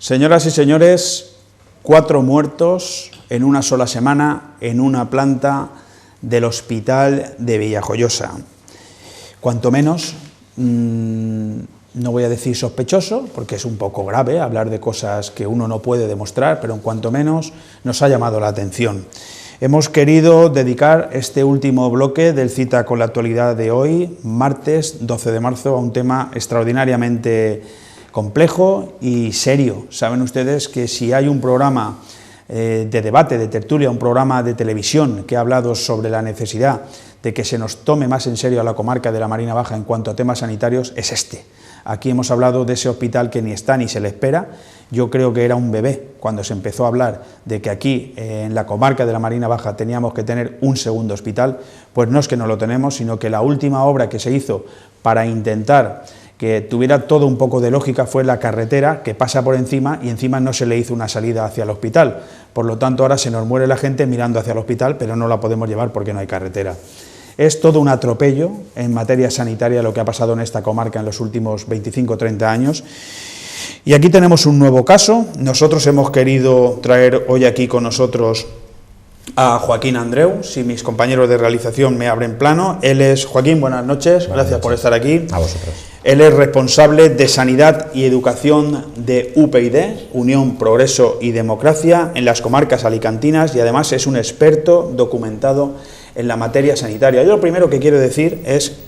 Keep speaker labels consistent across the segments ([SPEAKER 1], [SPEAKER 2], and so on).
[SPEAKER 1] Señoras y señores, 4 muertos en una sola semana en una planta del hospital de Villajoyosa. Cuanto menos, no voy a decir sospechoso, porque es un poco grave hablar de cosas que uno no puede demostrar, pero en cuanto menos nos ha llamado la atención. Hemos querido dedicar este último bloque del Cita con la Actualidad de hoy, martes 12 de marzo, a un tema extraordinariamente complejo y serio. Saben ustedes que si hay un programa de debate, de tertulia, un programa de televisión que ha hablado sobre la necesidad de que se nos tome más en serio a la comarca de la Marina Baja en cuanto a temas sanitarios, es este. Aquí hemos hablado de ese hospital que ni está ni se le espera. Yo creo que era un bebé cuando se empezó a hablar de que aquí, en la comarca de la Marina Baja, teníamos que tener un segundo hospital. Pues no es que no lo tenemos, sino que la última obra que se hizo para intentar que tuviera todo un poco de lógica fue la carretera que pasa por encima y encima no se le hizo una salida hacia el hospital. Por lo tanto, ahora se nos muere la gente mirando hacia el hospital, pero no la podemos llevar porque no hay carretera. Es todo un atropello en materia sanitaria lo que ha pasado en esta comarca en los últimos 25 o 30 años. Y aquí tenemos un nuevo caso. Nosotros hemos querido traer hoy aquí con nosotros a Joaquín Andreu, si mis compañeros de realización me abren plano. Él es Joaquín, buenas noches, gracias por estar aquí.
[SPEAKER 2] A vosotros.
[SPEAKER 1] Él es responsable de Sanidad y Educación de UPyD, Unión, Progreso y Democracia, en las comarcas alicantinas, y además es un experto documentado en la materia sanitaria. Yo lo primero que quiero decir es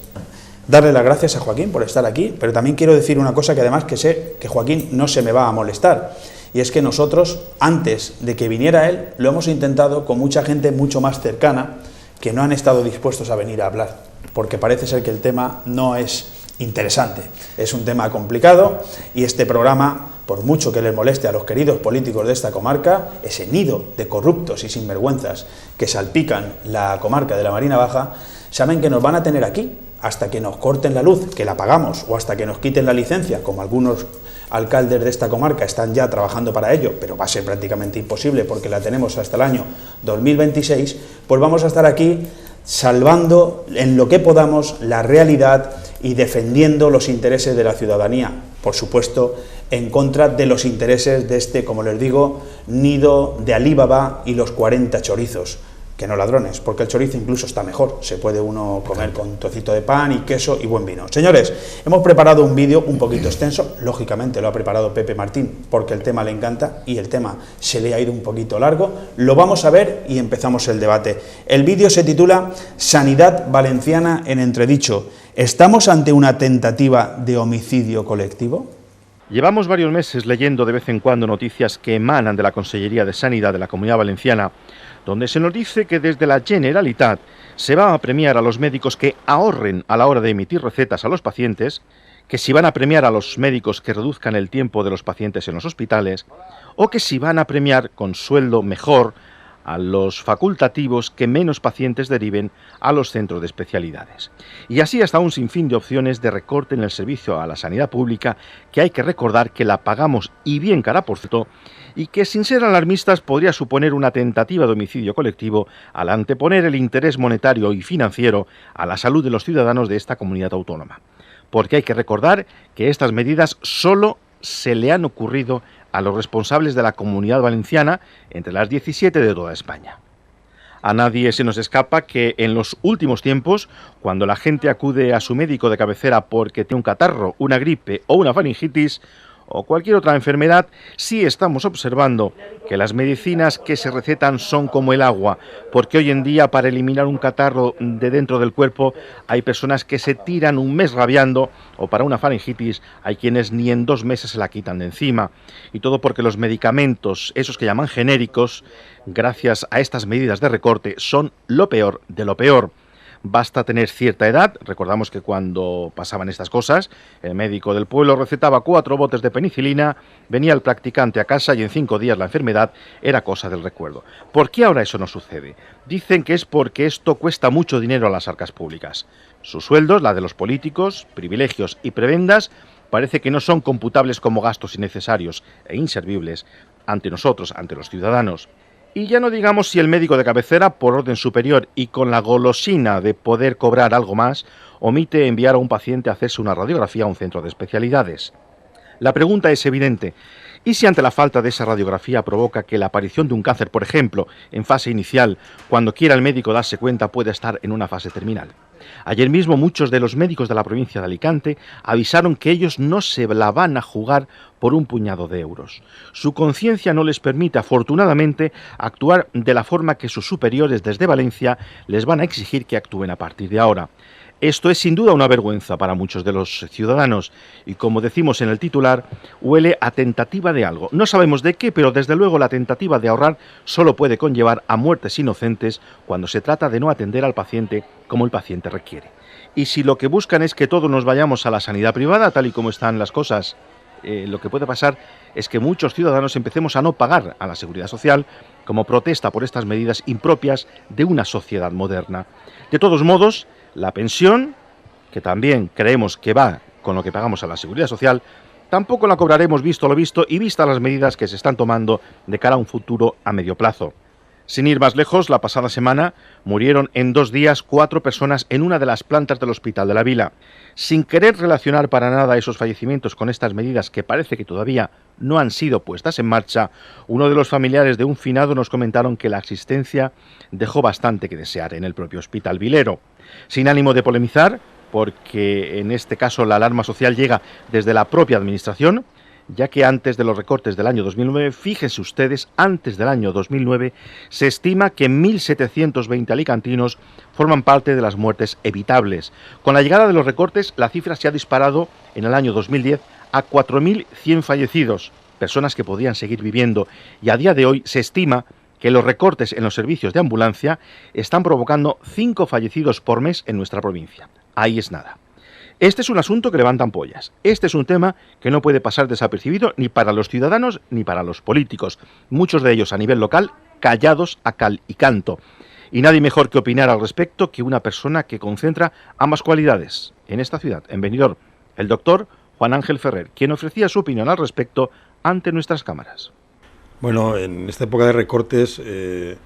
[SPEAKER 1] darle las gracias a Joaquín por estar aquí, pero también quiero decir una cosa que además que sé que Joaquín no se me va a molestar, y es que nosotros, antes de que viniera él, lo hemos intentado con mucha gente mucho más cercana que no han estado dispuestos a venir a hablar, porque parece ser que el tema no es interesante, es un tema complicado, y este programa, por mucho que les moleste a los queridos políticos de esta comarca, ese nido de corruptos y sinvergüenzas que salpican la comarca de la Marina Baja, saben que nos van a tener aquí hasta que nos corten la luz, que la pagamos, o hasta que nos quiten la licencia, como algunos alcaldes de esta comarca están ya trabajando para ello, pero va a ser prácticamente imposible porque la tenemos hasta el año 2026, pues vamos a estar aquí salvando en lo que podamos la realidad y defendiendo los intereses de la ciudadanía, por supuesto, en contra de los intereses de este, como les digo, nido de Alibaba y los 40 chorizos, que no ladrones, porque el chorizo incluso está mejor, se puede uno comer con trocito de pan y queso y buen vino. Señores, hemos preparado un vídeo un poquito extenso, lógicamente lo ha preparado Pepe Martín, porque el tema le encanta y el tema se le ha ido un poquito largo, lo vamos a ver y empezamos el debate. El vídeo se titula Sanidad Valenciana en entredicho. ¿Estamos ante una tentativa de homicidio colectivo?
[SPEAKER 2] Llevamos varios meses leyendo de vez en cuando noticias que emanan de la Consellería de Sanidad de la Comunidad Valenciana, donde se nos dice que desde la Generalitat se va a premiar a los médicos que ahorren a la hora de emitir recetas a los pacientes, que si van a premiar a los médicos que reduzcan el tiempo de los pacientes en los hospitales, o que si van a premiar con sueldo mejor a los facultativos que menos pacientes deriven a los centros de especialidades. Y así hasta un sinfín de opciones de recorte en el servicio a la sanidad pública, que hay que recordar que la pagamos y bien cara por cierto, y que sin ser alarmistas podría suponer una tentativa de homicidio colectivo al anteponer el interés monetario y financiero a la salud de los ciudadanos de esta comunidad autónoma. Porque hay que recordar que estas medidas solo se le han ocurrido a los responsables de la Comunidad Valenciana entre las 17 de toda España. A nadie se nos escapa que en los últimos tiempos, cuando la gente acude a su médico de cabecera porque tiene un catarro, una gripe o una faringitis o cualquier otra enfermedad, sí estamos observando que las medicinas que se recetan son como el agua, porque hoy en día para eliminar un catarro de dentro del cuerpo hay personas que se tiran un mes rabiando, o para una faringitis hay quienes ni en 2 meses se la quitan de encima, y todo porque los medicamentos, esos que llaman genéricos, gracias a estas medidas de recorte, son lo peor de lo peor. Basta tener cierta edad, recordamos que cuando pasaban estas cosas, el médico del pueblo recetaba 4 botes de penicilina, venía el practicante a casa y en 5 días la enfermedad era cosa del recuerdo. ¿Por qué ahora eso no sucede? Dicen que es porque esto cuesta mucho dinero a las arcas públicas. Sus sueldos, la de los políticos, privilegios y prebendas, parece que no son computables como gastos innecesarios e inservibles ante nosotros, ante los ciudadanos. Y ya no digamos si el médico de cabecera, por orden superior y con la golosina de poder cobrar algo más, omite enviar a un paciente a hacerse una radiografía a un centro de especialidades. La pregunta es evidente. ¿Y si ante la falta de esa radiografía provoca que la aparición de un cáncer, por ejemplo, en fase inicial, cuando quiera el médico darse cuenta, pueda estar en una fase terminal? Ayer mismo muchos de los médicos de la provincia de Alicante avisaron que ellos no se la van a jugar por un puñado de euros. Su conciencia no les permite, afortunadamente, actuar de la forma que sus superiores desde Valencia les van a exigir que actúen a partir de ahora. Esto es sin duda una vergüenza para muchos de los ciudadanos y, como decimos en el titular, huele a tentativa de algo. No sabemos de qué, pero desde luego la tentativa de ahorrar solo puede conllevar a muertes inocentes cuando se trata de no atender al paciente como el paciente requiere. Y si lo que buscan es que todos nos vayamos a la sanidad privada, tal y como están las cosas, lo que puede pasar es que muchos ciudadanos empecemos a no pagar a la Seguridad Social como protesta por estas medidas impropias de una sociedad moderna. De todos modos, la pensión, que también creemos que va con lo que pagamos a la Seguridad Social, tampoco la cobraremos visto lo visto y vistas las medidas que se están tomando de cara a un futuro a medio plazo. Sin ir más lejos, la pasada semana murieron en 2 días 4 personas en una de las plantas del Hospital de la Vila. Sin querer relacionar para nada esos fallecimientos con estas medidas que parece que todavía no han sido puestas en marcha, uno de los familiares de un finado nos comentaron que la asistencia dejó bastante que desear en el propio Hospital Vilero. Sin ánimo de polemizar, porque en este caso la alarma social llega desde la propia administración, ya que antes de los recortes del año 2009, fíjense ustedes, antes del año 2009, se estima que 1.720 alicantinos forman parte de las muertes evitables. Con la llegada de los recortes, la cifra se ha disparado en el año 2010 a 4.100 fallecidos, personas que podían seguir viviendo, y a día de hoy se estima que los recortes en los servicios de ambulancia están provocando 5 fallecidos por mes en nuestra provincia. Ahí es nada. Este es un asunto que levanta ampollas. Este es un tema que no puede pasar desapercibido ni para los ciudadanos ni para los políticos. Muchos de ellos a nivel local, callados a cal y canto. Y nadie mejor que opinar al respecto que una persona que concentra ambas cualidades en esta ciudad, en Benidorm, el doctor Juan Ángel Ferrer, quien ofrecía su opinión al respecto ante nuestras cámaras.
[SPEAKER 3] Bueno, en esta época de recortes, que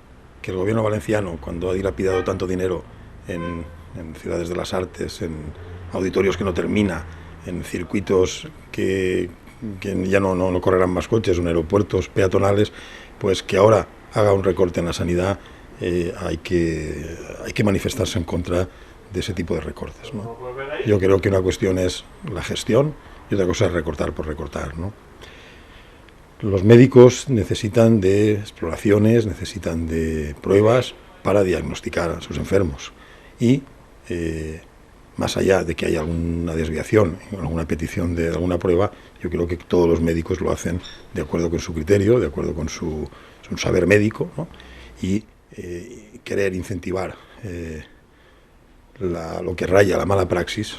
[SPEAKER 3] el gobierno valenciano, cuando ha dilapidado tanto dinero en ciudades de las artes, en auditorios que no termina, en circuitos que ya no correrán más coches, en aeropuertos peatonales, pues que ahora haga un recorte en la sanidad, hay que manifestarse en contra de ese tipo de recortes, ¿no? Yo creo que una cuestión es la gestión y otra cosa es recortar por recortar, ¿no? Los médicos necesitan de exploraciones, necesitan de pruebas para diagnosticar a sus enfermos y más allá de que haya alguna desviación, alguna petición de alguna prueba, yo creo que todos los médicos lo hacen de acuerdo con su criterio, de acuerdo con su saber médico, ¿no? Y querer incentivar lo que raya la mala praxis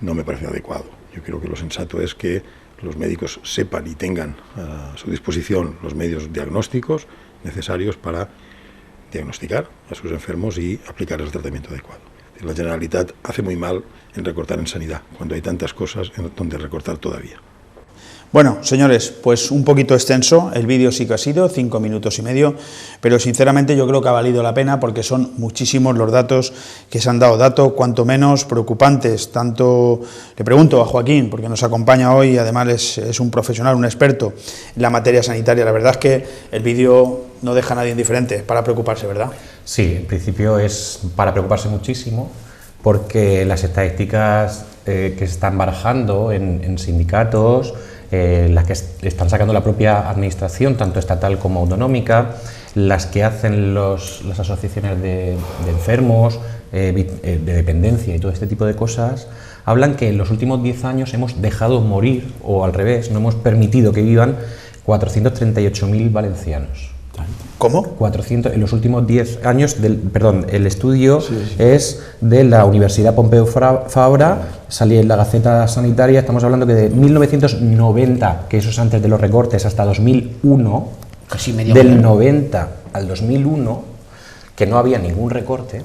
[SPEAKER 3] no me parece adecuado. Yo creo que lo sensato es que los médicos sepan y tengan a su disposición los medios diagnósticos necesarios para diagnosticar a sus enfermos y aplicar el tratamiento adecuado. La Generalitat hace muy mal en recortar en sanidad, cuando hay tantas cosas en donde recortar todavía.
[SPEAKER 1] Bueno, señores, pues un poquito extenso, el vídeo sí que ha sido 5 minutos y medio, pero sinceramente yo creo que ha valido la pena porque son muchísimos los datos que se han dado, datos cuanto menos preocupantes. Tanto le pregunto a Joaquín, porque nos acompaña hoy, además es un profesional, un experto en la materia sanitaria. La verdad es que el vídeo no deja a nadie indiferente, para preocuparse, ¿verdad?
[SPEAKER 4] Sí, en principio es para preocuparse muchísimo, porque las estadísticas que se están barajando en sindicatos, las que están sacando la propia administración, tanto estatal como autonómica, las que hacen las asociaciones de enfermos, de dependencia y todo este tipo de cosas, hablan que en los últimos 10 años hemos dejado morir, o al revés, no hemos permitido que vivan 438.000 valencianos.
[SPEAKER 1] ¿Cómo?
[SPEAKER 4] 400 en los últimos 10 años, el estudio es de la Universidad Pompeu Fabra, salía en la Gaceta Sanitaria, estamos hablando que de 1990, que eso es antes de los recortes, hasta 2001, del 90 al 2001, que no había ningún recorte.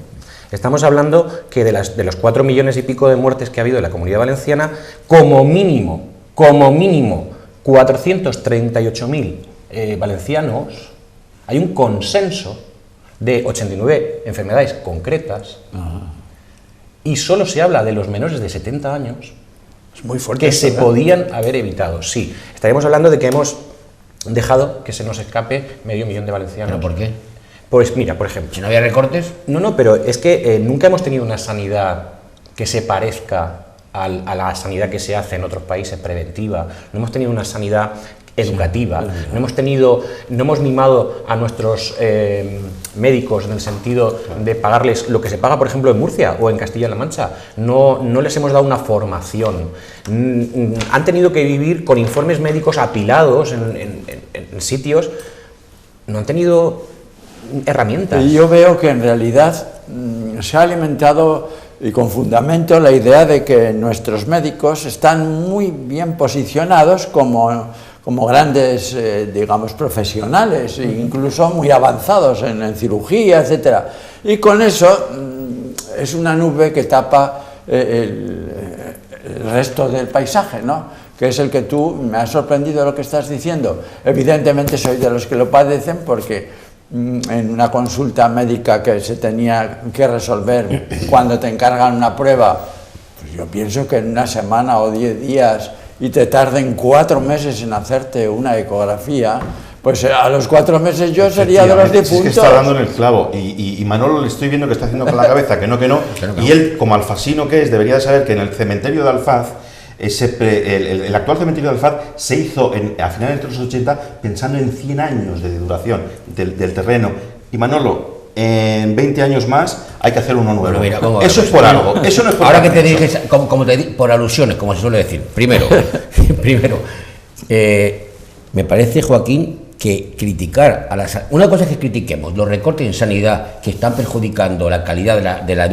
[SPEAKER 4] Estamos hablando que de los 4 millones y pico de muertes que ha habido en la Comunidad Valenciana, como mínimo, 438.000 valencianos, hay un consenso de 89 enfermedades concretas y solo se habla de los menores de 70 años
[SPEAKER 1] Es muy fuerte
[SPEAKER 4] que
[SPEAKER 1] esto,
[SPEAKER 4] se podían haber evitado. Sí, estaríamos hablando de que hemos dejado que se nos escape medio millón de valencianos.
[SPEAKER 5] ¿Pero por qué?
[SPEAKER 4] Pues mira, por ejemplo...
[SPEAKER 5] Si no había recortes...
[SPEAKER 4] No, pero es que nunca hemos tenido una sanidad que se parezca a la sanidad que se hace en otros países, preventiva. No hemos tenido una sanidad educativa, no hemos mimado a nuestros médicos en el sentido de pagarles lo que se paga, por ejemplo, en Murcia o en Castilla-La Mancha. No les hemos dado una formación. Han tenido que vivir con informes médicos apilados en sitios. No han tenido herramientas.
[SPEAKER 6] Y yo veo que en realidad se ha alimentado, y con fundamento, la idea de que nuestros médicos están muy bien posicionados como grandes, digamos, profesionales, e incluso muy avanzados en cirugía, etcétera. Y con eso es una nube que tapa el resto del paisaje, ¿no? Que es el que tú, me ha sorprendido lo que estás diciendo. Evidentemente soy de los que lo padecen, porque en una consulta médica que se tenía que resolver cuando te encargan una prueba, pues yo pienso que en una semana o 10 días y te tarden 4 meses en hacerte una ecografía, pues a los 4 meses yo sería de los difuntos.
[SPEAKER 2] Es que está dando en el clavo, y Manolo le estoy viendo que está haciendo con la cabeza que no, y él, como alfasino que es, debería de saber que en el cementerio de Alfaz, el actual cementerio de Alfaz se hizo a finales de los 80 pensando en 100 años de duración del terreno. Y Manolo, en 20 años más hay que hacer uno nuevo.
[SPEAKER 5] Mira,
[SPEAKER 2] eso es por algo. Eso no es por
[SPEAKER 5] ahora que te diriges, como te por alusiones, como se suele decir. Primero, me parece, Joaquín, que criticar una cosa es que critiquemos los recortes en sanidad que están perjudicando la calidad de la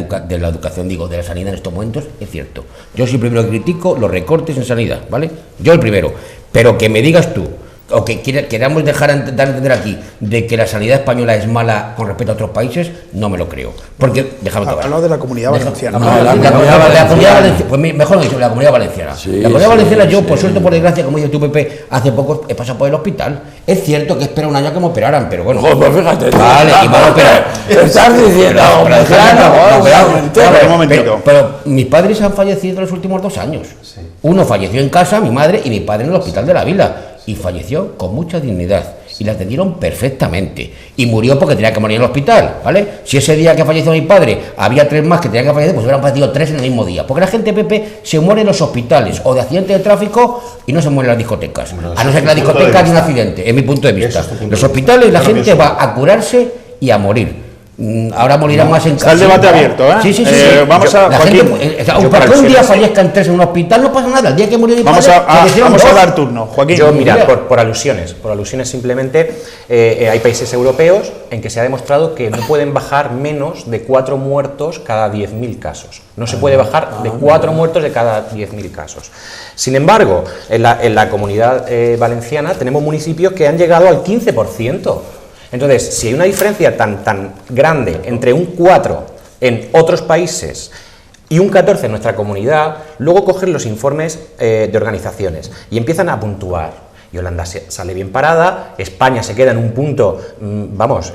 [SPEAKER 5] educación, de la sanidad en estos momentos, es cierto. Yo soy el primero que critico los recortes en sanidad, ¿vale? Yo el primero. Pero que me digas tú, o que queramos dar a entender aquí de que la sanidad española es mala con respecto a otros países, no me lo creo. Porque, déjame acabar.
[SPEAKER 1] Hablamos de la Comunidad Valenciana.
[SPEAKER 5] La Comunidad Valenciana. Pues mejor dicho, la Comunidad Valenciana.
[SPEAKER 6] Sí,
[SPEAKER 5] la Comunidad Valenciana, yo, por suerte, por desgracia, como dice tu Pepe, hace poco he pasado por el hospital. Es cierto que espera un año que me operaran, pero bueno.
[SPEAKER 6] Pues fíjate.
[SPEAKER 5] Vale, y van a operar.
[SPEAKER 6] Estás diciendo,
[SPEAKER 1] un momentito.
[SPEAKER 5] Pero mis padres han fallecido en los últimos 2 años. Sí. Uno falleció en casa, mi madre, y mi padre en el hospital de la Vila. Y falleció con mucha dignidad y la atendieron perfectamente y murió porque tenía que morir en el hospital, ¿vale? Si ese día que falleció mi padre había 3 más que tenían que fallecer, pues hubieran fallecido 3 en el mismo día, porque la gente, Pepe, se muere en los hospitales o de accidente de tráfico y no se muere en las discotecas, a no ser que la discoteca haya un accidente, es mi punto de vista. Los hospitales la gente va a curarse y a morir. Ahora morirán más en casa.
[SPEAKER 1] Está el debate abierto, ¿eh?
[SPEAKER 5] Sí.
[SPEAKER 1] Vamos a Joaquín.
[SPEAKER 5] Para que un día fallezcan 3 en un hospital no pasa nada. El día que murió mi padre,
[SPEAKER 1] vamos a dar turno, Joaquín.
[SPEAKER 4] Yo, mira, por alusiones simplemente, hay países europeos en que se ha demostrado que no pueden bajar menos de 4 muertos cada 10.000 casos. No se puede bajar de 4 muertos de cada 10.000 casos. Sin embargo, en la Comunidad Valenciana tenemos municipios que han llegado al 15%. Entonces, si hay una diferencia tan grande entre un 4 en otros países y un 14 en nuestra comunidad, luego cogen los informes de organizaciones y empiezan a puntuar. Y Holanda sale bien parada, España se queda en un punto,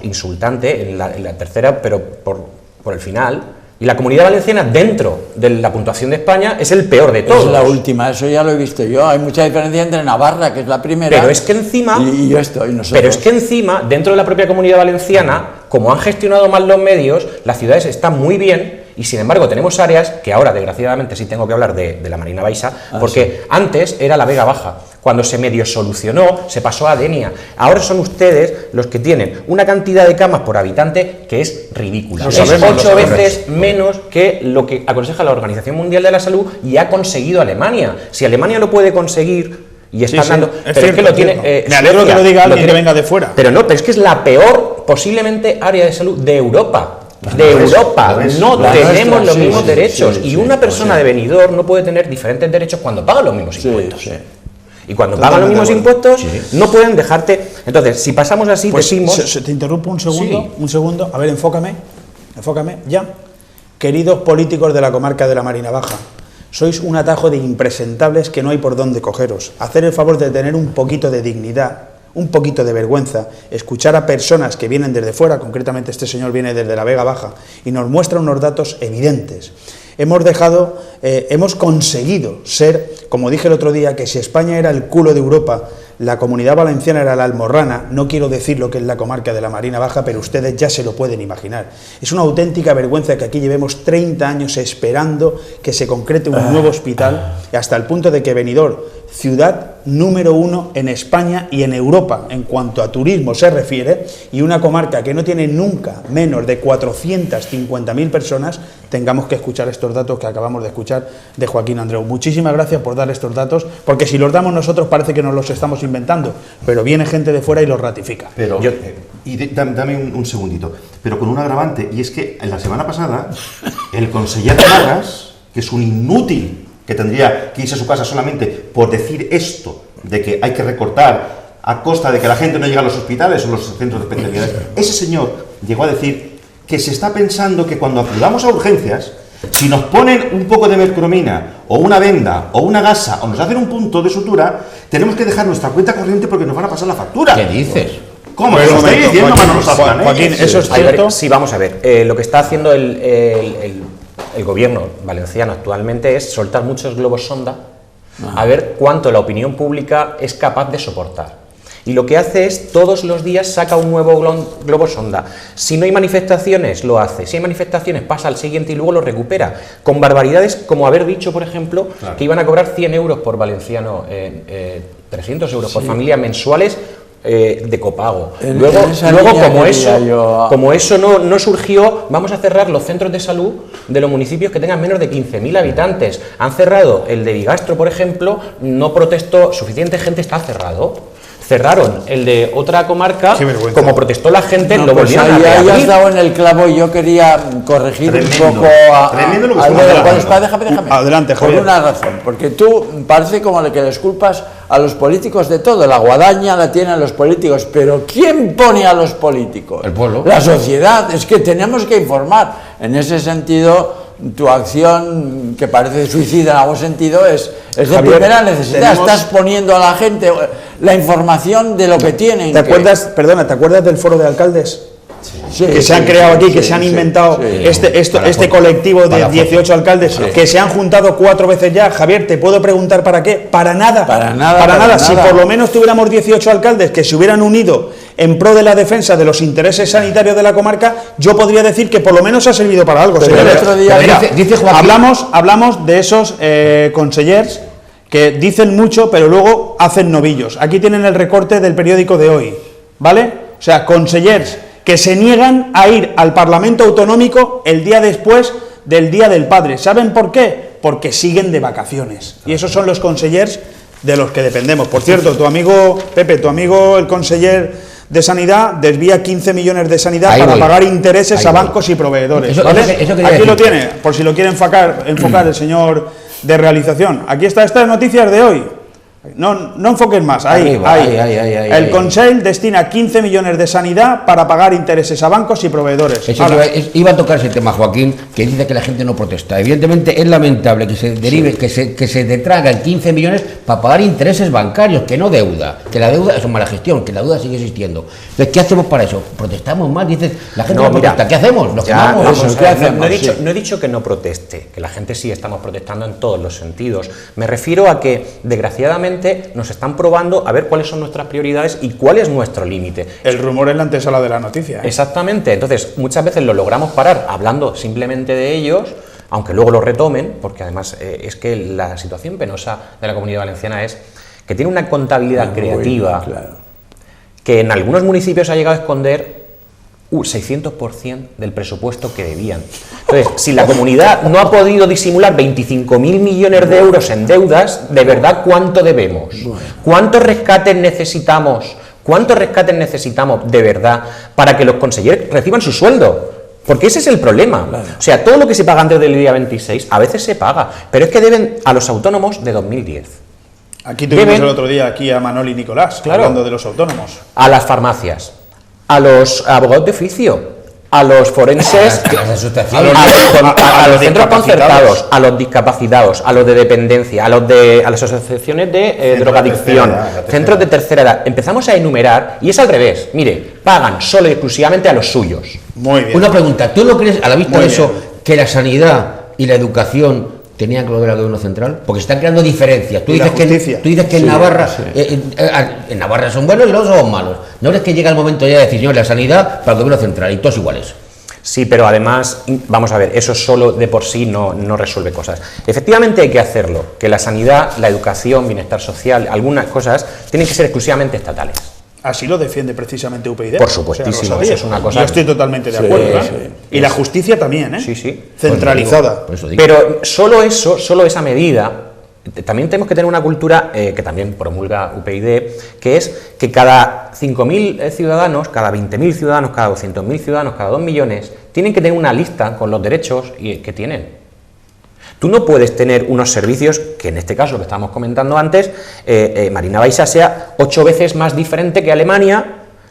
[SPEAKER 4] insultante, en la tercera, pero por el final. Y la Comunidad Valenciana, dentro de la puntuación de España, es el peor de todos.
[SPEAKER 6] Es la última, eso ya lo he visto yo. Hay mucha diferencia entre Navarra, que es la primera,
[SPEAKER 4] pero es que encima,
[SPEAKER 6] y nosotros.
[SPEAKER 4] Pero es que encima, dentro de la propia Comunidad Valenciana, como han gestionado mal los medios, las ciudades están muy bien, y sin embargo tenemos áreas que ahora, desgraciadamente, sí tengo que hablar de la Marina Baixa, porque antes era la Vega Baja. Cuando se medio solucionó, se pasó a Denia. Ahora son ustedes los que tienen una cantidad de camas por habitante que es ridícula. Es 8 veces menos que lo que aconseja la Organización Mundial de la Salud y ha conseguido Alemania. Si Alemania lo puede conseguir y está dando...
[SPEAKER 1] Es cierto, que lo tiene... me alegro que lo diga alguien que venga de fuera.
[SPEAKER 4] Pero no, pero es que es la peor, posiblemente, área de salud de Europa. De Europa, no tenemos los mismos derechos. Y una persona de Benidorm no puede tener diferentes derechos cuando paga los mismos impuestos. Y cuando pagan los mismos impuestos, no pueden dejarte... Entonces, si pasamos así,
[SPEAKER 1] pues
[SPEAKER 4] decimos...
[SPEAKER 1] Te interrumpo un segundo. A ver, enfócame, ya. Queridos políticos de la comarca de la Marina Baja, sois un atajo de impresentables que no hay por dónde cogeros. Hacer el favor de tener un poquito de dignidad, un poquito de vergüenza, escuchar a personas que vienen desde fuera, concretamente este señor viene desde la Vega Baja, y nos muestra unos datos evidentes. Hemos dejado hemos conseguido ser, como dije el otro día, que si España era el culo de Europa, la Comunidad Valenciana era la almorrana. No quiero decir lo que es la comarca de la Marina Baja, pero ustedes ya se lo pueden imaginar. Es una auténtica vergüenza que aquí llevemos 30 años esperando que se concrete un nuevo hospital, hasta el punto de que Benidorm, ciudad número 1 en España y en Europa en cuanto a turismo se refiere, y una comarca que no tiene nunca menos de 450.000 personas, tengamos que escuchar estos datos que acabamos de escuchar de Joaquín Andreu. Muchísimas gracias por dar estos datos, porque si los damos nosotros parece que nos los estamos inventando, pero viene gente de fuera y los ratifica.
[SPEAKER 2] Pero, dame un segundito, pero con un agravante, y es que en la semana pasada el conseller Marras, que es un inútil, que tendría que irse a su casa solamente por decir esto, de que hay que recortar a costa de que la gente no llegue a los hospitales o los centros de especialidades, ese señor llegó a decir que se está pensando que cuando acudamos a urgencias, si nos ponen un poco de mercromina, o una venda, o una gasa, o nos hacen un punto de sutura, tenemos que dejar nuestra cuenta corriente porque nos van a pasar la factura.
[SPEAKER 5] ¿Qué dices?
[SPEAKER 2] ¿Cómo? ¿Lo estáis diciendo, Manolo Safran, eh?
[SPEAKER 1] Joaquín, ¿eso es cierto?
[SPEAKER 4] Sí, vamos a ver. Lo que está haciendo el gobierno valenciano actualmente es soltar muchos globos sonda a ver cuánto la opinión pública es capaz de soportar. Y lo que hace es, todos los días saca un nuevo globo sonda. Si no hay manifestaciones, lo hace. Si hay manifestaciones, pasa al siguiente y luego lo recupera. Con barbaridades como haber dicho, por ejemplo, que iban a cobrar 100 euros por valenciano, 300 euros por familia mensuales, de copago. Luego como eso no surgió, vamos a cerrar los centros de salud de los municipios que tengan menos de 15.000 habitantes. Han cerrado el de Bigastro, por ejemplo, no protestó, suficiente gente, está cerrado. Cerraron el de otra comarca, como protestó la gente, lo volvieron a reabrir.
[SPEAKER 6] Ahí has dado en el clavo, y yo quería corregir un poco déjame.
[SPEAKER 1] Adelante, Javier.
[SPEAKER 6] Por una razón, porque tú parece como que les culpas a los políticos de todo. La guadaña la tienen los políticos, pero ¿quién pone a los políticos?
[SPEAKER 5] El pueblo.
[SPEAKER 6] La sociedad. Es que tenemos que informar. En ese sentido, tu acción, que parece suicida en algún sentido, es de primera necesidad. Estás poniendo a la gente la información de lo que tienen.
[SPEAKER 1] ¿Te acuerdas del foro de alcaldes?
[SPEAKER 6] Sí,
[SPEAKER 1] que se han creado aquí, que se han inventado este colectivo de 18 alcaldes, que se han juntado 4 veces ya. Javier, ¿te puedo preguntar para qué? Para nada. Si por lo menos tuviéramos 18 alcaldes que se hubieran unido en pro de la defensa de los intereses sanitarios de la comarca, yo podría decir que por lo menos ha servido para algo.
[SPEAKER 6] Pero el otro día,
[SPEAKER 5] dice Joaquín,
[SPEAKER 1] hablamos de esos consellers que dicen mucho, pero luego hacen novillos. Aquí tienen el recorte del periódico de hoy, ¿vale? O sea, consellers que se niegan a ir al Parlamento Autonómico el día después del Día del Padre. ¿Saben por qué? Porque siguen de vacaciones. Y esos son los consellers de los que dependemos. Por cierto, tu amigo, Pepe, el conseller de Sanidad, desvía 15 millones de Sanidad para pagar intereses a bancncos y proveedores. ¿Vale? Aquí lo tiene, por si lo quiere enfocar el señor de realización. Aquí está, estas noticias de hoy. No enfoques más, ahí. El Consell destina 15 millones de Sanidad para pagar intereses a bancos y proveedores.
[SPEAKER 5] Iba a tocar ese tema, Joaquín, que dice que la gente no protesta. Evidentemente es lamentable que se derive, que se detragan 15 millones para pagar intereses bancarios, que no deuda. Que la deuda es mala gestión, que la deuda sigue existiendo. Entonces, ¿qué hacemos para eso? ¿Protestamos más? Dices, la gente no protesta. ¿Qué hacemos? ¿Nos quemamos?
[SPEAKER 4] No he dicho que no proteste, que la gente sí estamos protestando en todos los sentidos. Me refiero a que, desgraciadamente, nos están probando a ver cuáles son nuestras prioridades y cuál es nuestro límite.
[SPEAKER 1] El rumor es la antesala de la noticia.
[SPEAKER 4] Exactamente. Entonces, muchas veces lo logramos parar hablando simplemente de ellos, aunque luego lo retomen, porque además es que la situación penosa de la Comunidad Valenciana es que tiene una contabilidad creativa que en algunos municipios ha llegado a esconder 600% del presupuesto que debían. Entonces, si la comunidad no ha podido disimular 25.000 millones de euros en deudas, de verdad, ¿cuánto debemos? ¿Cuántos rescates necesitamos? ¿Cuántos rescates necesitamos de verdad para que los consejeros reciban su sueldo? Porque ese es el problema. O sea, todo lo que se paga antes del día 26 a veces se paga, pero es que deben a los autónomos de 2010.
[SPEAKER 1] Aquí tuvimos el otro día a Manoli Nicolás, hablando de los autónomos.
[SPEAKER 4] A las farmacias, a los abogados de oficio, a los forenses, a los centros concertados, a los discapacitados, a los de dependencia, a las asociaciones de drogadicción, centros de tercera edad. Empezamos a enumerar y es al revés. Mire, pagan solo y exclusivamente a los suyos.
[SPEAKER 1] Muy bien.
[SPEAKER 5] Una pregunta, ¿tú no crees, a la vista de eso, que la sanidad y la educación tenían que volver al gobierno central? Porque se están creando diferencias. Tú
[SPEAKER 1] ¿Y la
[SPEAKER 5] dices
[SPEAKER 1] justicia?
[SPEAKER 5] que en Navarra en Navarra son buenos y los son malos. ¿No es que llega el momento ya de decir, señor, la sanidad para el gobierno central y todos iguales?
[SPEAKER 4] Sí, pero además, vamos a ver, eso solo de por sí no resuelve cosas. Efectivamente hay que hacerlo, que la sanidad, la educación, bienestar social, algunas cosas tienen que ser exclusivamente estatales.
[SPEAKER 1] Así lo defiende precisamente UPyD.
[SPEAKER 4] Por supuestísimo,
[SPEAKER 1] Rosalía.
[SPEAKER 4] eso es una cosa...
[SPEAKER 1] Yo estoy totalmente de acuerdo. ¿eh? Y la justicia también, ¿eh?
[SPEAKER 4] Sí, sí.
[SPEAKER 1] Centralizada.
[SPEAKER 5] Por eso digo.
[SPEAKER 4] Pero solo eso, solo esa medida, también tenemos que tener una cultura que también promulga UPyD, que es que cada 5.000 ciudadanos, cada 20.000 ciudadanos, cada 200.000 ciudadanos, cada 2 millones, tienen que tener una lista con los derechos que tienen. Tú no puedes tener unos servicios, que en este caso, lo que estábamos comentando antes, Marina Baixa sea 8 veces más diferente que Alemania,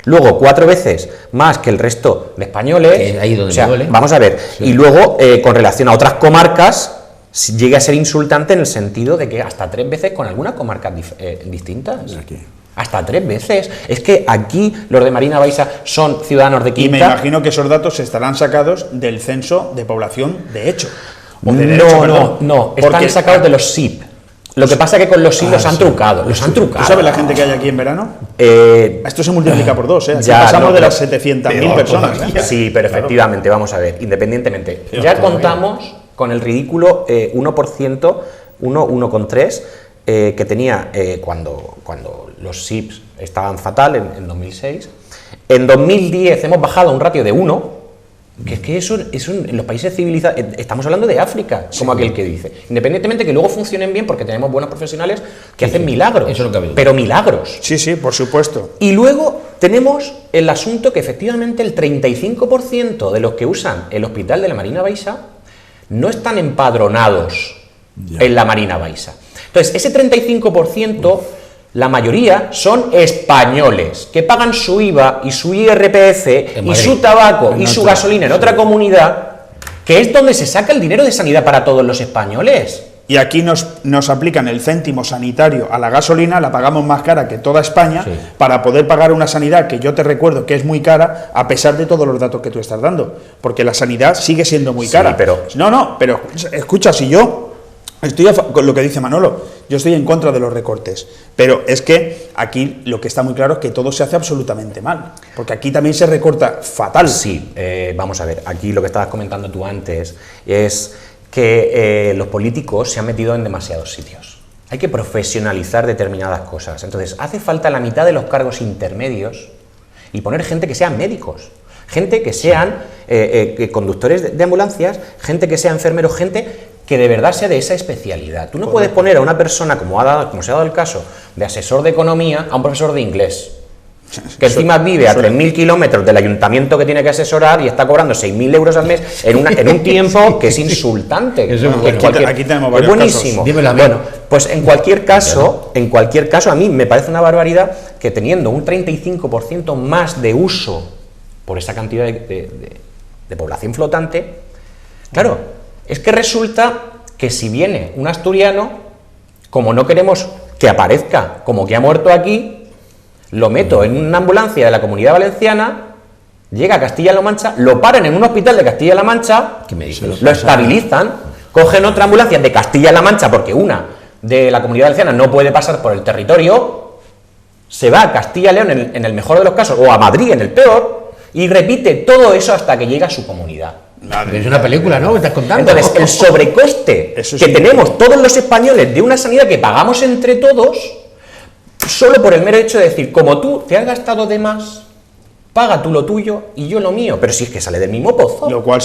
[SPEAKER 4] luego 4 veces más que el resto de españoles.
[SPEAKER 5] Que ahí donde
[SPEAKER 4] o sea,
[SPEAKER 5] me duele.
[SPEAKER 4] vamos a ver,
[SPEAKER 5] Sí.
[SPEAKER 4] y luego con relación a otras comarcas, llega a ser insultante en el sentido de que hasta 3 veces con algunas comarcas distintas.
[SPEAKER 6] Aquí.
[SPEAKER 4] Hasta 3 veces. Es que aquí los de Marina Baixa son ciudadanos de
[SPEAKER 1] Y
[SPEAKER 4] quinta.
[SPEAKER 1] me imagino que esos datos estarán sacados del censo de población de hecho. O de
[SPEAKER 4] No,
[SPEAKER 1] derecho, perdón.
[SPEAKER 4] no, están
[SPEAKER 1] Porque
[SPEAKER 4] sacados de los SIP. Lo que pasa es que con los SIP los han trucado. Los han trucado.
[SPEAKER 1] ¿Tú sabes la gente que hay aquí en verano? Esto se multiplica por 2, ¿eh? Aquí
[SPEAKER 4] Ya,
[SPEAKER 1] pasamos
[SPEAKER 4] no,
[SPEAKER 1] de
[SPEAKER 4] pero-
[SPEAKER 1] las 700.000 personas. ¿eh?
[SPEAKER 4] Sí, pero efectivamente, vamos a ver, independientemente. Ya contamos con el ridículo 1%, 1,3%, que tenía cuando los SIPs estaban fatal en 2006. En 2010 hemos bajado a un ratio de 1, que es que eso en los países civilizados, estamos hablando de África, como aquel que dice. Independientemente que luego funcionen bien, porque tenemos buenos profesionales que hacen milagros.
[SPEAKER 5] Eso es lo que ha habido.
[SPEAKER 4] Pero milagros.
[SPEAKER 1] Sí, sí, por supuesto.
[SPEAKER 4] Y luego tenemos el asunto que efectivamente el 35% de los que usan el hospital de la Marina Baixa no están empadronados en la Marina Baixa. Entonces, ese 35%, la mayoría son españoles, que pagan su IVA y su IRPF
[SPEAKER 5] En
[SPEAKER 4] y
[SPEAKER 5] Madrid.
[SPEAKER 4] su tabaco y
[SPEAKER 6] En
[SPEAKER 4] su
[SPEAKER 6] otra,
[SPEAKER 4] gasolina en otra comunidad, que es donde se saca el dinero de sanidad para todos los españoles.
[SPEAKER 1] Y aquí nos aplican el céntimo sanitario a la gasolina, la pagamos más cara que toda España,
[SPEAKER 5] Sí.
[SPEAKER 1] para poder pagar una sanidad que yo te recuerdo que es muy cara, a pesar de todos los datos que tú estás dando. Porque la sanidad sigue siendo muy
[SPEAKER 4] Sí,
[SPEAKER 1] cara.
[SPEAKER 4] pero-
[SPEAKER 1] No, pero escucha, si yo estoy con lo que dice Manolo, yo estoy en contra de los recortes, pero es que aquí lo que está muy claro es que todo se hace absolutamente mal, porque aquí también se recorta fatal.
[SPEAKER 4] Sí, vamos a ver, aquí lo que estabas comentando tú antes es que los políticos se han metido en demasiados sitios. Hay que profesionalizar determinadas cosas. Entonces, hace falta la mitad de los cargos intermedios y poner gente que sean médicos, gente que sean conductores de ambulancias, gente que sea enfermeros, gente que de verdad sea de esa especialidad. Tú no puedes poner a una persona, como se ha dado el caso, de asesor de economía, a un profesor de inglés, que encima vive a 3.000 kilómetros del ayuntamiento que tiene que asesorar y está cobrando 6.000 euros al mes en un tiempo que es insultante.
[SPEAKER 5] Eso es
[SPEAKER 4] Que
[SPEAKER 5] bueno.
[SPEAKER 1] Aquí tenemos
[SPEAKER 4] es
[SPEAKER 1] varios
[SPEAKER 4] buenísimo.
[SPEAKER 5] casos. Dímelo a mí.
[SPEAKER 4] Bueno, pues en cualquier caso, a mí me parece una barbaridad que teniendo un 35% más de uso por esa cantidad de población flotante, claro, es que resulta que si viene un asturiano, como no queremos que aparezca como que ha muerto aquí, lo meto en una ambulancia de la Comunidad Valenciana, llega a Castilla-La Mancha, lo paran en un hospital de Castilla-La Mancha,
[SPEAKER 5] ¿Qué me dices?
[SPEAKER 4] lo estabilizan, cogen otra ambulancia de Castilla-La Mancha, porque una de la Comunidad Valenciana no puede pasar por el territorio, se va a Castilla-León en el mejor de los casos, o a Madrid en el peor, y repite todo eso hasta que llega a su comunidad.
[SPEAKER 5] Es una película, ¿no? ¿Me estás contando?
[SPEAKER 4] Entonces, el sobrecoste
[SPEAKER 1] Eso es
[SPEAKER 4] que
[SPEAKER 1] increíble.
[SPEAKER 4] tenemos todos los españoles de una sanidad que pagamos entre todos, solo por el mero hecho de decir, como tú te has gastado de más, paga tú lo tuyo y yo lo mío. Pero si es que sale del mismo pozo.
[SPEAKER 1] Lo cual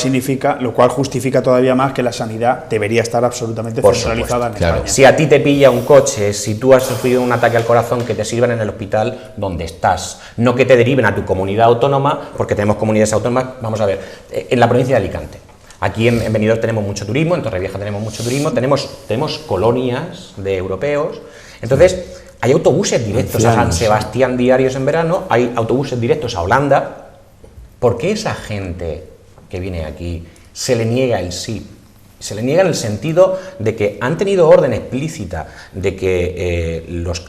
[SPEAKER 1] justifica todavía más que la sanidad debería estar absolutamente
[SPEAKER 4] Por
[SPEAKER 1] centralizada
[SPEAKER 4] supuesto,
[SPEAKER 1] en
[SPEAKER 5] claro.
[SPEAKER 1] España.
[SPEAKER 4] Si a ti te pilla un coche, si tú has sufrido un ataque al corazón, que te sirvan en el hospital donde estás, no que te deriven a tu comunidad autónoma, porque tenemos comunidades autónomas, vamos a ver, en la provincia de Alicante. Aquí en Benidorm tenemos mucho turismo, en Torrevieja tenemos mucho turismo, tenemos colonias de europeos, entonces hay autobuses directos a San
[SPEAKER 6] Ancianos,
[SPEAKER 4] Sebastián diarios en verano, hay autobuses directos a Holanda. ¿Por qué esa gente que viene aquí se le niega el SIP? Se le niega en el sentido de que han tenido orden explícita de que los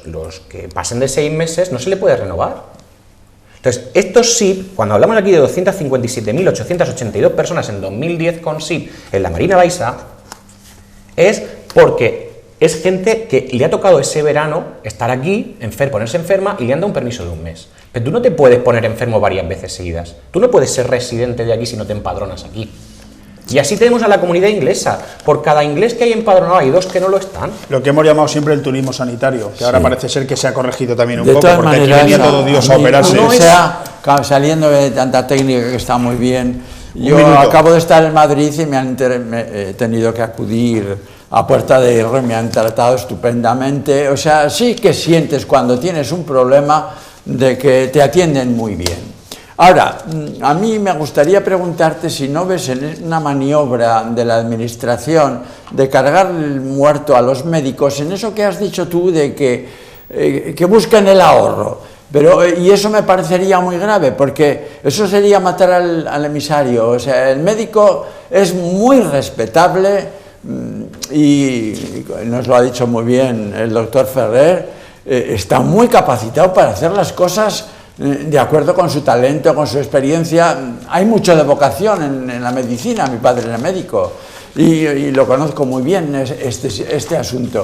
[SPEAKER 4] que pasen de 6 meses no se le puede renovar. Entonces, estos SIP, cuando hablamos aquí de 257.882 personas en 2010 con SIP en la Marina Baixa, es porque es gente que le ha tocado ese verano estar aquí, ponerse enferma y le han dado un permiso de un mes. Pero tú no te puedes poner enfermo varias veces seguidas. Tú no puedes ser residente de aquí si no te empadronas aquí. Y así tenemos a la comunidad inglesa. Por cada inglés que hay empadronado hay 2 que no lo están.
[SPEAKER 1] Lo que hemos llamado siempre el turismo sanitario, que ahora parece ser que se ha corregido también un
[SPEAKER 6] de
[SPEAKER 1] poco,
[SPEAKER 6] todas
[SPEAKER 1] porque
[SPEAKER 6] maneras,
[SPEAKER 1] aquí venía todo Dios a operarse.
[SPEAKER 6] Saliendo de tanta técnica que está muy bien, yo
[SPEAKER 1] minuto.
[SPEAKER 6] acabo de estar en Madrid y he tenido que acudir a Puerta de Hierro y me han tratado estupendamente. O sea, sí que sientes cuando tienes un problema de que te atienden muy bien. Ahora, a mí me gustaría preguntarte si no ves en una maniobra de la administración de cargar el muerto a los médicos, en eso que has dicho tú de que buscan el ahorro. Y eso me parecería muy grave, porque eso sería matar al emisario. O sea, el médico es muy respetable y nos lo ha dicho muy bien el doctor Ferrer, está muy capacitado para hacer las cosas de acuerdo con su talento, con su experiencia. Hay mucho de vocación en la medicina, mi padre era médico y lo conozco muy bien este asunto.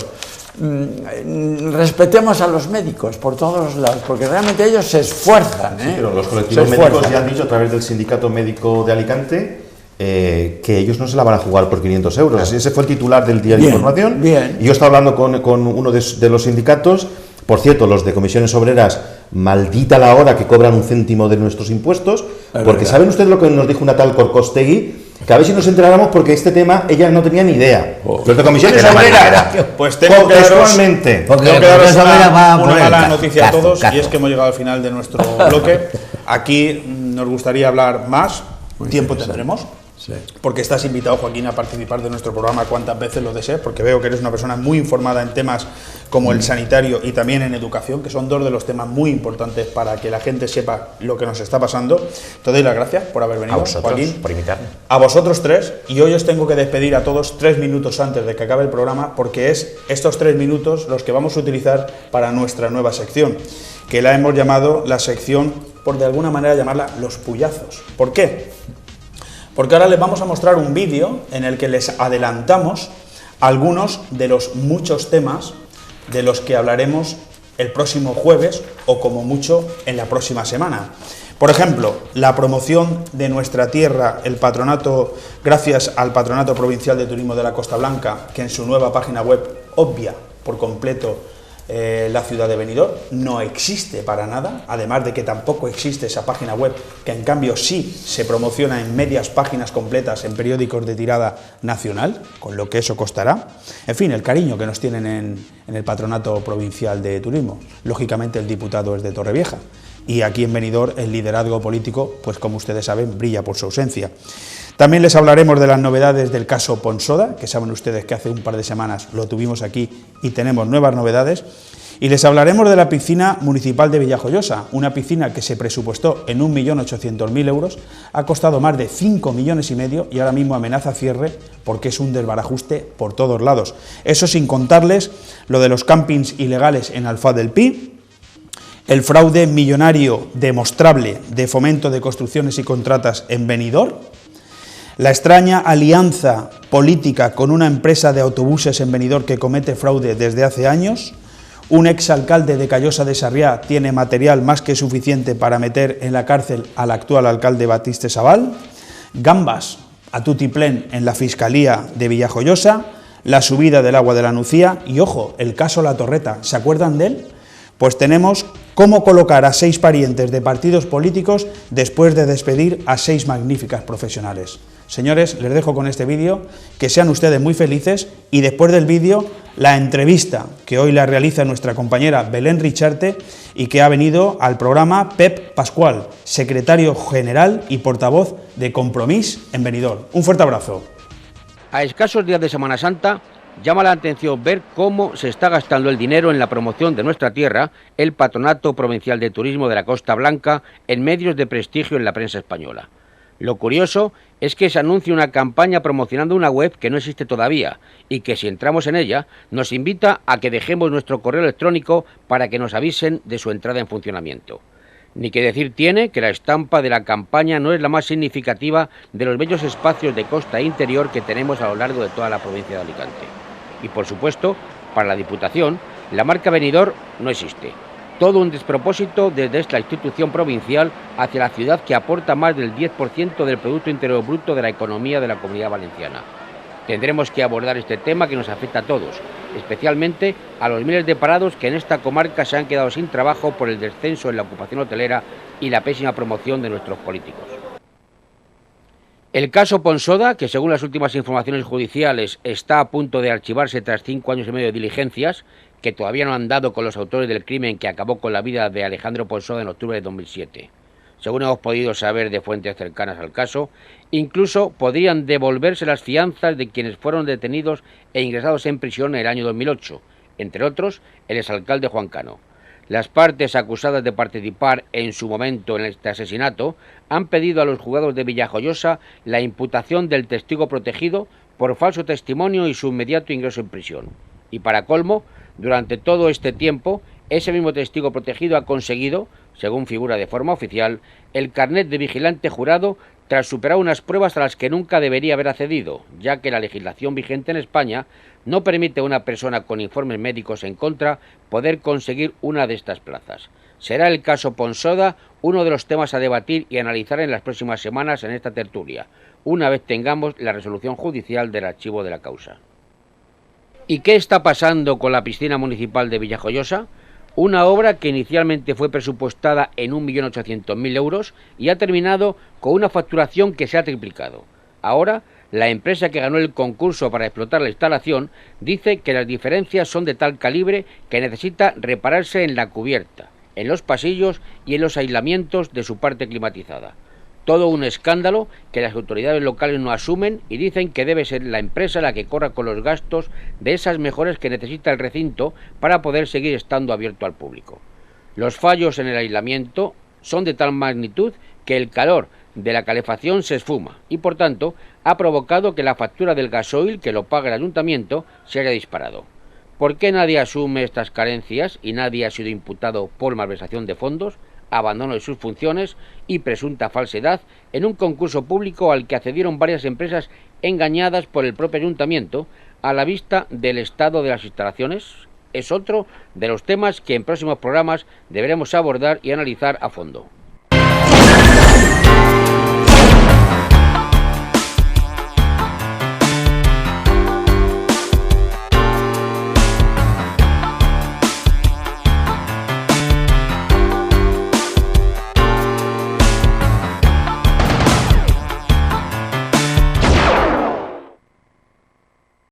[SPEAKER 6] Respetemos a los médicos por todos los lados, porque realmente ellos se esfuerzan.
[SPEAKER 7] Sí, pero los colectivos médicos ya han dicho a través del Sindicato Médico de Alicante que ellos no se la van a jugar por 500 euros. Así, ese fue el titular del Diario de Información.
[SPEAKER 6] Bien.
[SPEAKER 7] Y yo estaba hablando con uno de los sindicatos. Por cierto, los de comisiones obreras, maldita la hora que cobran un céntimo de nuestros impuestos, porque ¿saben ustedes lo que nos dijo una tal Corcostegui? Que a ver si nos enteráramos, porque este tema ella no tenía ni idea. Los de comisiones obreras,
[SPEAKER 1] pues tengo que daros una mala noticia a todos, y es que hemos llegado al final de nuestro bloque. Aquí nos gustaría hablar más, tiempo tendremos. Sí. Porque estás invitado, Joaquín, a participar de nuestro programa cuantas veces lo desees, porque veo que eres una persona muy informada en temas como el sanitario y también en educación, que son 2 de los temas muy importantes para que la gente sepa lo que nos está pasando. Te doy las gracias por haber venido,
[SPEAKER 4] a vosotros,
[SPEAKER 1] Joaquín,
[SPEAKER 4] por invitarme.
[SPEAKER 1] A vosotros 3, y hoy os tengo que despedir a todos 3 minutos antes de que acabe el programa, porque es estos 3 minutos los que vamos a utilizar para nuestra nueva sección, que la hemos llamado la sección, por de alguna manera llamarla los puyazos. ¿Por qué? Porque ahora les vamos a mostrar un vídeo en el que les adelantamos algunos de los muchos temas de los que hablaremos el próximo jueves o como mucho en la próxima semana. Por ejemplo, la promoción de nuestra tierra, el patronato, gracias al Patronato Provincial de Turismo de la Costa Blanca, que en su nueva página web obvia por completo la ciudad de Benidorm, no existe para nada, además de que tampoco existe esa página web, que en cambio sí se promociona en medias páginas completas en periódicos de tirada nacional, con lo que eso costará. En fin, el cariño que nos tienen en el Patronato Provincial de Turismo. Lógicamente el diputado es de Torrevieja, y aquí en Benidorm el liderazgo político, pues como ustedes saben, brilla por su ausencia. También les hablaremos de las novedades del caso Ponsoda, que saben ustedes que hace un par de semanas lo tuvimos aquí y tenemos nuevas novedades. Y les hablaremos de la piscina municipal de Villajoyosa, una piscina que se presupuestó en 1.800.000 euros, ha costado más de 5,5 millones y ahora mismo amenaza cierre porque es un desbarajuste por todos lados. Eso sin contarles lo de los campings ilegales en Alfaz del Pi, el fraude millonario demostrable de Fomento de Construcciones y Contratas en Benidorm, la extraña alianza política con una empresa de autobuses en Benidorm que comete fraude desde hace años, un exalcalde de Callosa de Sarriá tiene material más que suficiente para meter en la cárcel al actual alcalde Batiste Sabal, gambas a tutiplén en la Fiscalía de Villajoyosa, la subida del agua de la Nucía y, ojo, el caso La Torreta, ¿se acuerdan de él? Pues tenemos cómo colocar a 6 parientes de partidos políticos después de despedir a 6 magníficas profesionales. Señores, les dejo con este vídeo, que sean ustedes muy felices y después del vídeo la entrevista que hoy la realiza nuestra compañera Belén Richarte y que ha venido al programa Pep Pascual, secretario general y portavoz de Compromís en Benidorm. Un fuerte abrazo.
[SPEAKER 8] A escasos días de Semana Santa, llama la atención ver cómo se está gastando el dinero en la promoción de nuestra tierra el Patronato Provincial de Turismo de la Costa Blanca en medios de prestigio en la prensa española. Lo curioso es que se anuncia una campaña promocionando una web que no existe todavía y que si entramos en ella nos invita a que dejemos nuestro correo electrónico para que nos avisen de su entrada en funcionamiento. Ni que decir tiene que la estampa de la campaña no es la más significativa de los bellos espacios de costa interior que tenemos a lo largo de toda la provincia de Alicante. Y por supuesto, para la Diputación, la marca Benidorm no existe. Todo un despropósito desde esta institución provincial hacia la ciudad que aporta más del 10% del Producto Interior Bruto de la economía de la Comunidad Valenciana. Tendremos que abordar este tema que nos afecta a todos, especialmente a los miles de parados que en esta comarca se han quedado sin trabajo por el descenso en la ocupación hotelera y la pésima promoción de nuestros políticos. El caso Ponsoda, que según las últimas informaciones judiciales está a punto de archivarse tras 5 años y medio de diligencias, que todavía no han dado con los autores del crimen que acabó con la vida de Alejandro Ponsoda en octubre de 2007. Según hemos podido saber de fuentes cercanas al caso, incluso podrían devolverse las fianzas de quienes fueron detenidos e ingresados en prisión en el año 2008, entre otros el exalcalde Juan Cano. Las partes acusadas de participar en su momento en este asesinato han pedido a los juzgados de Villajoyosa la imputación del testigo protegido por falso testimonio y su inmediato ingreso en prisión. Y para colmo, durante todo este tiempo, ese mismo testigo protegido ha conseguido, según figura de forma oficial, el carnet de vigilante jurado tras superar unas pruebas a las que nunca debería haber accedido, ya que la legislación vigente en España no permite a una persona con informes médicos en contra poder conseguir una de estas plazas. Será el caso Ponsoda uno de los temas a debatir y analizar en las próximas semanas en esta tertulia, una vez tengamos la resolución judicial del archivo de la causa. ¿Y qué está pasando con la piscina municipal de Villajoyosa? Una obra que inicialmente fue presupuestada en 1.800.000 euros y ha terminado con una facturación que se ha triplicado. Ahora, la empresa que ganó el concurso para explotar la instalación dice que las diferencias son de tal calibre que necesita repararse en la cubierta, en los pasillos y en los aislamientos de su parte climatizada. Todo un escándalo que las autoridades locales no asumen y dicen que debe ser la empresa la que corra con los gastos de esas mejoras que necesita el recinto para poder seguir estando abierto al público. Los fallos en el aislamiento son de tal magnitud que el calor de la calefacción se esfuma y, por tanto, ha provocado que la factura del gasoil que lo paga el ayuntamiento se haya disparado. ¿Por qué nadie asume estas carencias y nadie ha sido imputado por malversación de fondos, abandono de sus funciones y presunta falsedad en un concurso público al que accedieron varias empresas engañadas por el propio ayuntamiento a la vista del estado de las instalaciones? Es otro de los temas que en próximos programas deberemos abordar y analizar a fondo.